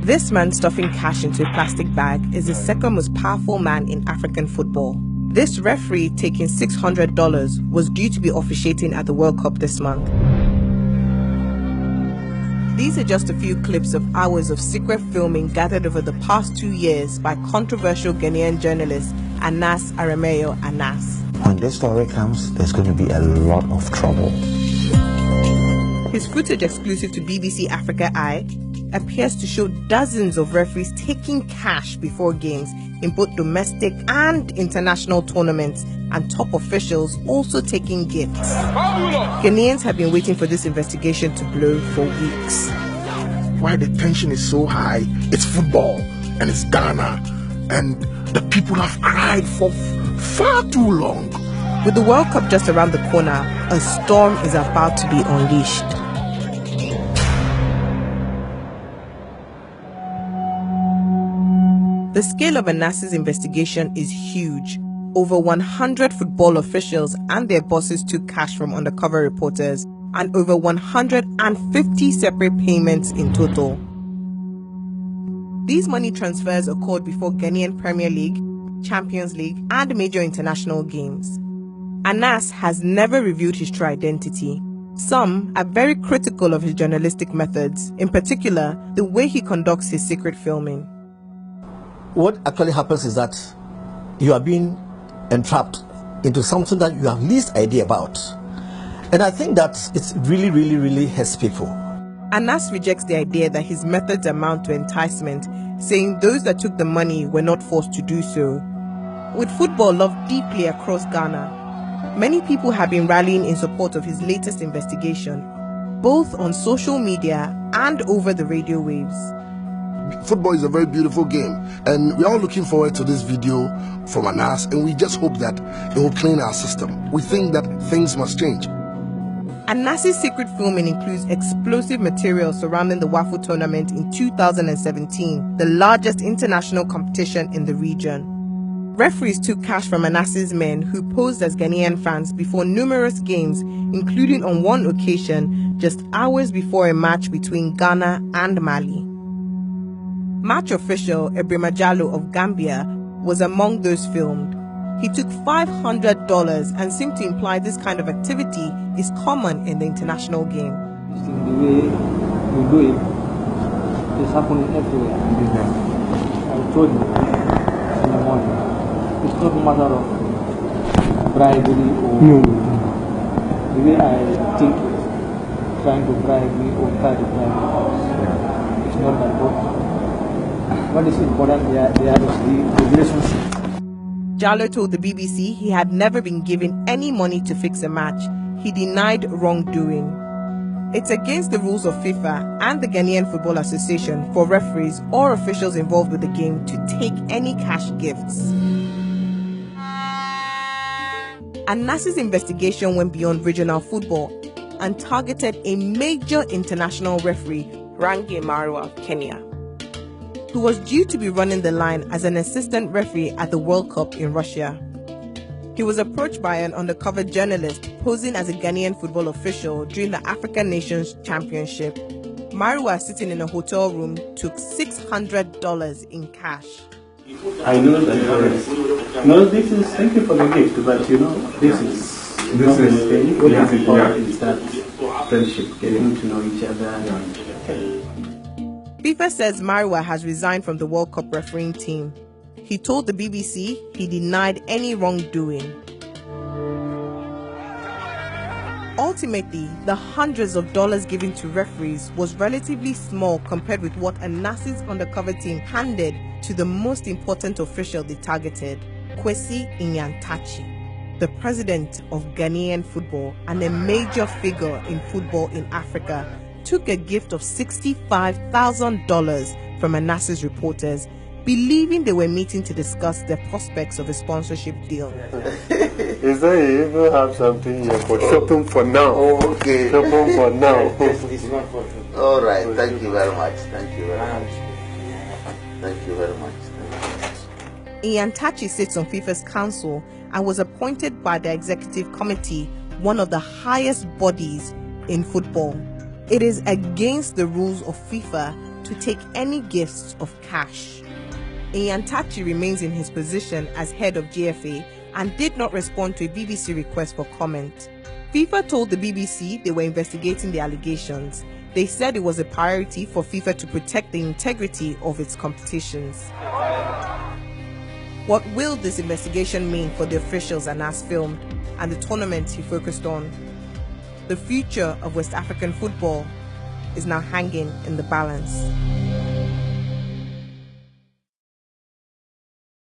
This man stuffing cash into a plastic bag is the second most powerful man in African football. This referee taking $600 was due to be officiating at the World Cup this month. These are just a few clips of hours of secret filming gathered over the past 2 years by controversial Ghanaian journalist Anas Arameyo Anas. When this story comes, there's going to be a lot of trouble. His footage, exclusive to BBC Africa Eye, appears to show dozens of referees taking cash before games in both domestic and international tournaments, and top officials also taking gifts. Ghanaians have been waiting for this investigation to blow for weeks. Why the tension is so high? It's football and it's Ghana, and the people have cried for far too long. With the World Cup just around the corner, a storm is about to be unleashed. The scale of Anas's investigation is huge. Over 100 football officials and their bosses took cash from undercover reporters, and over 150 separate payments in total. These money transfers occurred before Ghanaian Premier League, Champions League, and major international games. Anas has never revealed his true identity. Some are very critical of his journalistic methods, in particular, the way he conducts his secret filming. What actually happens is that you are being entrapped into something that you have least idea about. And I think that it's really hurts people. Anas rejects the idea that his methods amount to enticement, saying those that took the money were not forced to do so. With football loved deeply across Ghana, many people have been rallying in support of his latest investigation, both on social media and over the radio waves. Football is a very beautiful game, and we're all looking forward to this video from Anas, and we just hope that it will clean our system. We think that things must change. Anas's secret filming includes explosive material surrounding the Waffle tournament in 2017, the largest international competition in the region. Referees took cash from Anas's men, who posed as Ghanaian fans before numerous games, including on one occasion just hours before a match between Ghana and Mali. Match official Ibrahima Jallo of Gambia was among those filmed. He took $500 and seemed to imply this kind of activity is common in the international game. The way we do it is happening everywhere. I told you in the morning, it's not a matter of bribery or the way I think trying to bribe me or try to bribe me. It's not my fault. What is important there is the relationship. Jallo told the BBC he had never been given any money to fix a match. He denied wrongdoing. It's against the rules of FIFA and the Ghanaian Football Association for referees or officials involved with the game to take any cash gifts. Anas's investigation went beyond regional football and targeted a major international referee, Rangi Marwa of Kenya, who was due to be running the line as an assistant referee at the World Cup in Russia. He was approached by an undercover journalist posing as a Ghanaian football official during the African Nations Championship. Marwa, sitting in a hotel room, took $600 in cash. I know that no, this is, thank you for the gift, but this is what is important is that friendship, getting to know each other. FIFA says Marwa has resigned from the World Cup refereeing team. He told the BBC he denied any wrongdoing. Ultimately, the hundreds of dollars given to referees was relatively small compared with what Anas's undercover team handed to the most important official they targeted, Kwesi Nyantakyi, the president of Ghanaian football and a major figure in football in Africa, took a gift of $65,000 from Anas's reporters, believing they were meeting to discuss the prospects of a sponsorship deal. Is that you even have something here for shopping for now? Oh, okay. Shopping for now. All right. Thank you very much. Thank you very much. Thank you very much. Nyantakyi sits on FIFA's council and was appointed by the executive committee, one of the highest bodies in football. It is against the rules of FIFA to take any gifts of cash. Nyantakyi remains in his position as head of GFA and did not respond to a BBC request for comment. FIFA told the BBC they were investigating the allegations. They said it was a priority for FIFA to protect the integrity of its competitions. What will this investigation mean for the officials Anas filmed and the tournaments he focused on? The future of West African football is now hanging in the balance.